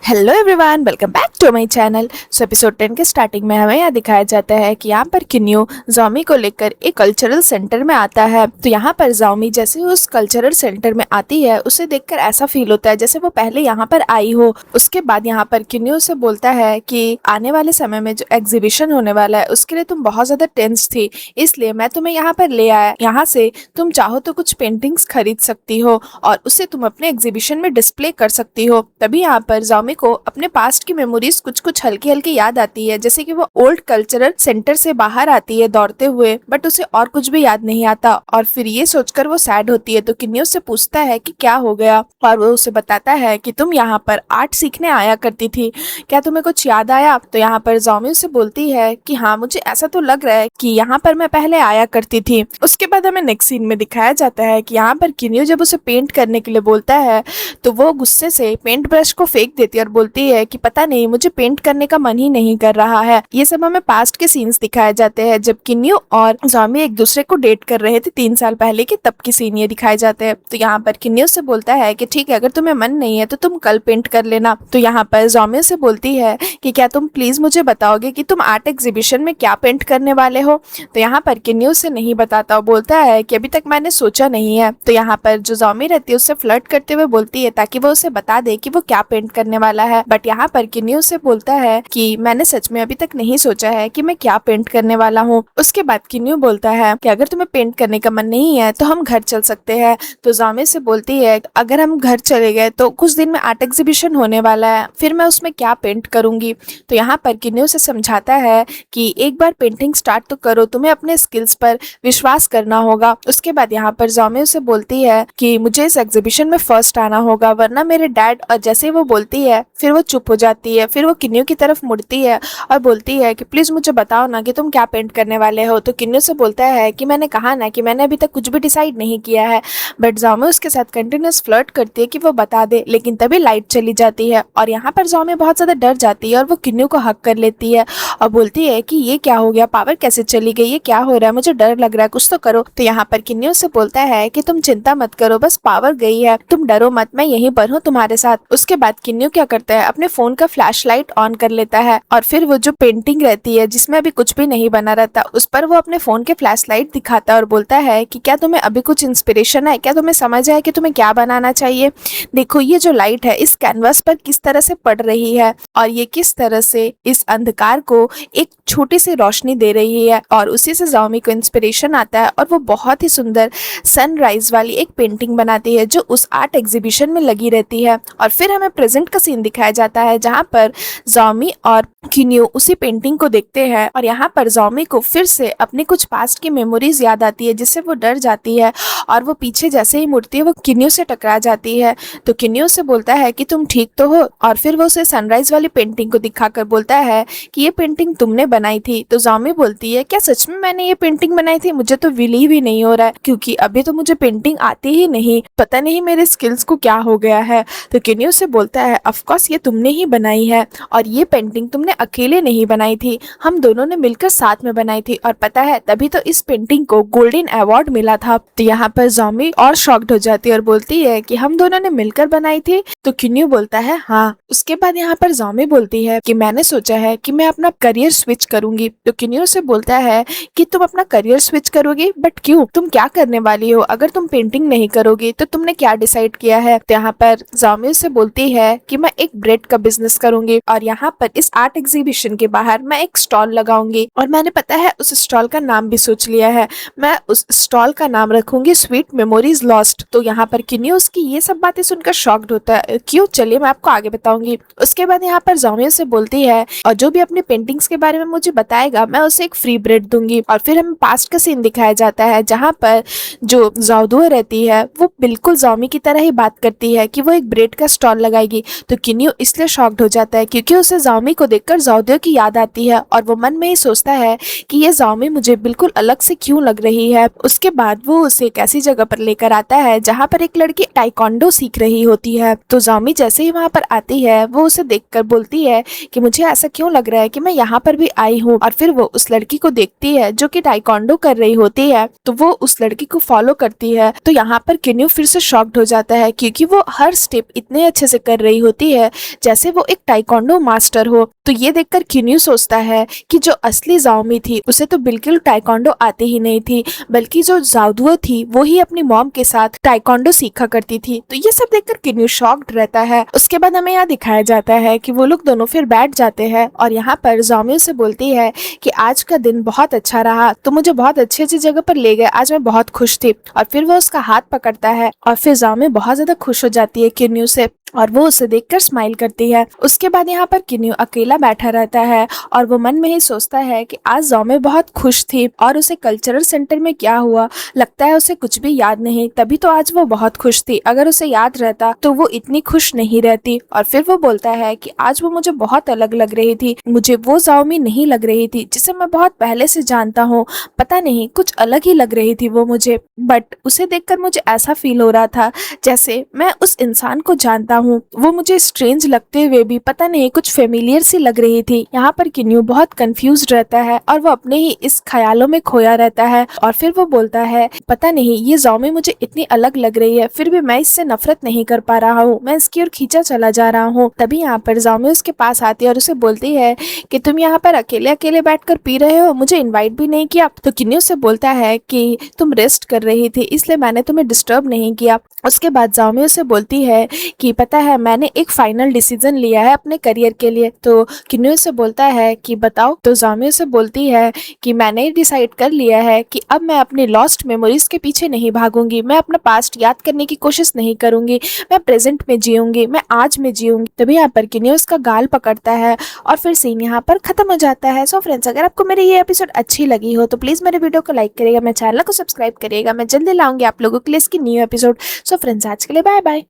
Hello everyone, welcome back to my channel. So episode 10 के starting में हमें यहाँ दिखाया जाता है कि यहाँ पर किन्यू जॉमी को लेकर एक कल्चरल सेंटर में आता है। तो यहाँ पर जॉमी जैसे उस कल्चरल सेंटर में आती है, उसे देखकर ऐसा फील होता है जैसे वो पहले यहाँ पर आई हो। उसके बाद यहाँ पर किन्यू से बोलता है कि आने वाले समय में जो एग्जीबिशन होने वाला है उसके लिए तुम बहुत ज्यादा टेंस थी, इसलिए मैं तुम्हें यहाँ पर ले आया। यहाँ से तुम चाहो तो कुछ पेंटिंग्स खरीद सकती हो और उसे तुम अपने एग्जीबिशन में डिस्प्ले कर सकती हो। तभी यहाँ पर जॉमी को अपने पास्ट की मेमोरीज कुछ हल्की हल्की याद आती है, जैसे कि वो ओल्ड कल्चरल सेंटर से बाहर आती है दौड़ते हुए, बट उसे और कुछ भी याद नहीं आता। और फिर ये सोचकर वो सैड होती है। तो किन्यू से पूछता है कि क्या हो गया, और वो उसे बताता है कि तुम यहाँ पर आर्ट सीखने आया करती थी, क्या तुम्हें कुछ याद आया। तो यहाँ पर जॉमी उसे बोलती है कि हाँ, मुझे ऐसा तो लग रहा है कि यहाँ पर मैं पहले आया करती थी। उसके बाद हमें नेक्स्ट सीन में दिखाया जाता है कि यहाँ पर किन्यू जब उसे पेंट करने के लिए बोलता है तो वो गुस्से से पेंट ब्रश को फेंक देती है और बोलती है कि पता नहीं, मुझे पेंट करने का मन ही नहीं कर रहा है। ये सब हमें पास्ट के सीन्स दिखाए जाते हैं जब किन्यू और जॉमी एक दूसरे को डेट कर रहे थे 3 साल पहले के, तब के सीन ये दिखाए जाते हैं। तो यहाँ पर किन्यू से बोलता है कि ठीक है, अगर तुम्हें मन नहीं है तो तुम कल पेंट कर लेना। तो यहाँ पर जॉमी से बोलती है कि क्या तुम प्लीज मुझे बताओगे कि तुम आर्ट एग्जीबिशन में क्या पेंट करने वाले हो। तो यहाँ पर किन्यू से नहीं बताता, बोलता है कि अभी तक मैंने सोचा नहीं है। तो यहाँ पर जो जॉमी रहती है उससे फ्लर्ट करते हुए बोलती है ताकि वो उसे बता दे कि वो क्या पेंट करने वाला है। बट यहाँ पर किन्यू से बोलता है कि मैंने सच में अभी तक नहीं सोचा है कि मैं क्या पेंट करने वाला हूँ। उसके बाद किन्यू बोलता है कि अगर तुम्हें पेंट करने का मन नहीं है तो हम घर चल सकते हैं। तो जॉमी से बोलती है अगर हम घर चले गए तो कुछ दिन में आर्ट एग्जीबिशन होने वाला है, फिर मैं उसमें क्या पेंट करूंगी। तो यहाँ पर किन्यू से समझाता है कि एक बार पेंटिंग स्टार्ट तो करो, तुम्हें अपने स्किल्स पर विश्वास करना होगा। उसके बाद यहाँ पर जॉमी उसे बोलती है कि मुझे इस एग्जीबिशन में फर्स्ट आना होगा, वरना मेरे डैड। और जैसे वो बोलती है फिर वो चुप हो जाती है। फिर वो किन्यू की तरफ मुड़ती है और बोलती है कि प्लीज मुझे बताओ ना कि तुम क्या पेंट करने वाले हो। तो किन्यू से बोलता है कि मैंने कहा ना कि मैंने अभी तक कुछ भी डिसाइड नहीं किया है। बट जॉमी उसके साथ कंटिन्यूस फ्लर्ट करती है कि वो बता दे, लेकिन तभी लाइट चली जाती है और यहाँ पर जॉमी बहुत ज्यादा डर जाती है और वो किन्यू को हक कर लेती है और बोलती है कि ये क्या हो गया, पावर कैसे चली गई, ये क्या हो रहा है, मुझे डर लग रहा है, कुछ तो करो। तो यहाँ पर किन्यू से बोलता है कि तुम चिंता मत करो, बस पावर गई है, तुम डरो मत, मैं यहीं पर हूँ तुम्हारे साथ। उसके बाद किन्यू क्या करता है, अपने फोन का फ्लैश लाइट ऑन कर लेता है और फिर वो जो पेंटिंग रहती है जिसमें अभी कुछ भी नहीं बना रहता, उस पर वो अपने फोन के फ्लैश लाइट दिखाता है और बोलता है कि क्या तुम्हें अभी कुछ इंस्पिरेशन है, क्या तुम्हें समझ आया कि तुम्हें क्या बनाना चाहिए। देखो ये जो लाइट है इस कैनवास पर किस तरह से पड़ रही है और ये किस तरह से इस अंधकार को एक छोटी सी रोशनी दे रही है। और उसी से जॉमी को इंस्पिरेशन आता है और वो बहुत ही सुंदर सनराइज वाली एक पेंटिंग बनाती है जो उस आर्ट एग्जीबिशन में लगी रहती है। और फिर हमें प्रेजेंट का सीन दिखाया जाता है जहाँ पर जॉमी और किन्यू उसी पेंटिंग को देखते हैं और यहाँ पर जॉमी को फिर से अपने कुछ पास्ट की मेमोरीज याद आती है, जिससे वो डर जाती है और वो पीछे जैसे ही मुड़ती है वो किन्यू से टकरा जाती है। तो किन्यू से बोलता है कि तुम ठीक तो हो, और फिर वो उसे सनराइज वाली पेंटिंग को दिखाकर बोलता है कि ये पेंटिंग तुमने बनाई थी। तो जॉमी बोलती है क्या सच में मैंने ये पेंटिंग बनाई थी, मुझे तो बिलीव ही नहीं हो रहा है क्योंकि अभी तो मुझे पेंटिंग आती ही नहीं, पता नहीं मेरे स्किल्स को क्या हो गया है। तो किन्यू से बोलता है ऑफकोर्स ये तुमने ही बनाई है और ये पेंटिंग तुमने अकेले नहीं बनाई थी, हम दोनों ने मिलकर साथ में बनाई थी, और पता है तभी तो इस पेंटिंग को गोल्डन अवार्ड मिला था। तो यहाँ पर जॉमी और शॉक्ड हो जाती है और बोलती है कि हम दोनों ने मिलकर बनाई थी। तो किन्यू बोलता है हाँ। उसके बाद यहाँ पर जॉमी बोलती है कि मैंने सोचा है कि मैं अपना करियर स्विच करूंगी। तो किन्यू से बोलता है कि तुम अपना करियर स्विच करोगी, बट क्यों, तुम क्या करने वाली हो, अगर तुम पेंटिंग नहीं करोगी तो तुमने क्या डिसाइड किया है। तो यहाँ पर जॉमी से बोलती है कि मैं एक ब्रेड का बिजनेस करूंगी और यहाँ पर इस आर्ट एग्जीबिशन के बाहर मैं एक स्टॉल लगाऊंगी और मैंने पता है उस स्टॉल का नाम भी सोच लिया है, मैं उस स्टॉल का नाम रखूंगी स्वीट मेमोरीज लॉस्ट। तो यहाँ पर किन्यू उसकी ये सब बातें सुनकर शॉक्ड होता है। क्यों, चलिए मैं आपको आगे बताऊंगी। उसके बाद यहाँ पर जॉमी से बोलती है और जो भी अपने पेंटिंग्स के बारे में मुझे बताएगा मैं उसे एक फ्री ब्रेड दूंगी। और फिर हमें पास्ट का सीन दिखाया जाता है जहाँ पर जो जाओदुआ रहती है वो बिल्कुल जॉमी की तरह ही बात करती है कि वो एक ब्रेड का स्टॉल लगाएगी। तो किन्यू इसलिए शॉक्ड हो जाता है क्योंकि उसे जॉमी को देखकर जाओदुआ की याद आती है और वो मन में ही सोचता है कि ये जॉमी मुझे बिल्कुल अलग से क्यों लग रही है। उसके बाद वो उसे एक ऐसी जगह पर लेकर आता है जहाँ पर एक लड़की टाइकोंडो सीख रही होती है। तो जॉमी जैसे ही वहाँ पर आती है वो उसे देखकर बोलती है कि मुझे ऐसा क्यों लग रहा है कि मैं यहाँ पर भी आई हूँ। और फिर वो उस लड़की को देखती है जो कि टाइकोंडो कर रही होती है, तो वो उस लड़की को फॉलो करती है। तो यहाँ पर किन्यू फिर से शॉक्ड हो जाता है क्योंकि वो हर स्टेप इतने अच्छे से कर रही होती है जैसे वो एक टाइकोंडो मास्टर हो। तो ये देखकर किन्यू सोचता है कि जो असली जाओमी थी उसे तो बिल्कुल टाइकोंडो आती ही नहीं थी, बल्कि जो जादुओ थी वो ही अपनी मॉम के साथ टाइकोंडो सीखा करती थी। तो ये सब देखकर किन्यू शॉक्ड रहता है। उसके बाद हमें यहाँ दिखाया जाता है कि वो लोग दोनों फिर बैठ जाते हैं और यहाँ पर जाओमी से बोलती है कि आज का दिन बहुत अच्छा रहा, तो मुझे बहुत अच्छी अच्छी जगह पर ले गए, आज मैं बहुत खुश थी। और फिर वो उसका हाथ पकड़ता है और फिर जाओमी बहुत ज्यादा खुश हो जाती है किन्यू से और वो उसे देखकर स्माइल करती है। उसके बाद यहाँ पर किन्यू अकेला बैठा रहता है और वो मन में ही सोचता है कि आज जाओमी बहुत खुश थी और उसे कल्चरल सेंटर में क्या हुआ लगता है उसे कुछ भी याद नहीं, तभी तो आज वो बहुत खुश थी। अगर उसे याद रहता तो वो इतनी खुश नहीं रहती। और फिर वो बोलता है कि आज वो मुझे बहुत अलग लग रही थी, मुझे वो जाओमी नहीं लग रही थी जिसे मैं बहुत पहले से जानता हूँ, पता नहीं कुछ अलग ही लग रही थी वो मुझे। बट उसे देखकर मुझे ऐसा फील हो रहा था जैसे मैं उस इंसान को जानता हूँ, वो मुझे स्ट्रेंज लगते हुए भी पता नहीं कुछ फेमिलियर सी लग रही थी। यहाँ पर किन्यू बहुत कंफ्यूज रहता है और वो अपने ही इस ख्यालों में खोया रहता है। और फिर वो बोलता है पता नहीं ये जाओमी मुझे इतनी अलग लग रही है, फिर भी मैं इससे नफरत नहीं कर पा रहा हूँ, मैं इसकी ओर खींचा चला जा रहा हूँ। तभी यहाँ पर जाओमी उसके पास आती है और उसे बोलती है कि तुम यहाँ पर अकेले अकेले बैठकर पी रहे हो, मुझे इन्वाइट भी नहीं किया। तो किन्यू से बोलता है कि तुम रेस्ट कर रही थी इसलिए मैंने तुम्हें डिस्टर्ब नहीं किया। उसके बाद जाओमी उसे बोलती है कि पता है मैंने एक फाइनल डिसीजन लिया है अपने करियर के लिए। तो किन्यू से बोलता है कि बताओ। तो जाओमी से बोलती है कि मैंने डिसाइड कर लिया है कि अब मैं अपने लॉस्ट मेमोरीज के पीछे नहीं भागूंगी, मैं अपना पास्ट याद करने की कोशिश नहीं करूंगी, मैं प्रेजेंट में जीऊंगी, मैं आज में जीऊंगी। तभी यहाँ पर किन्यू उसका गाल पकड़ता है और फिर सीन यहाँ पर खत्म हो जाता है। सो फ्रेंड्स, अगर आपको मेरी ये एपिसोड अच्छी लगी हो तो प्लीज मेरे वीडियो को लाइक करिएगा, मेरे चैनल को सब्सक्राइब करिएगा। मैं जल्दी लाऊंगी आप लोगों के लिए इसकी न्यू एपिसोड। सो फ्रेंड्स, आज के लिए बाय बाय।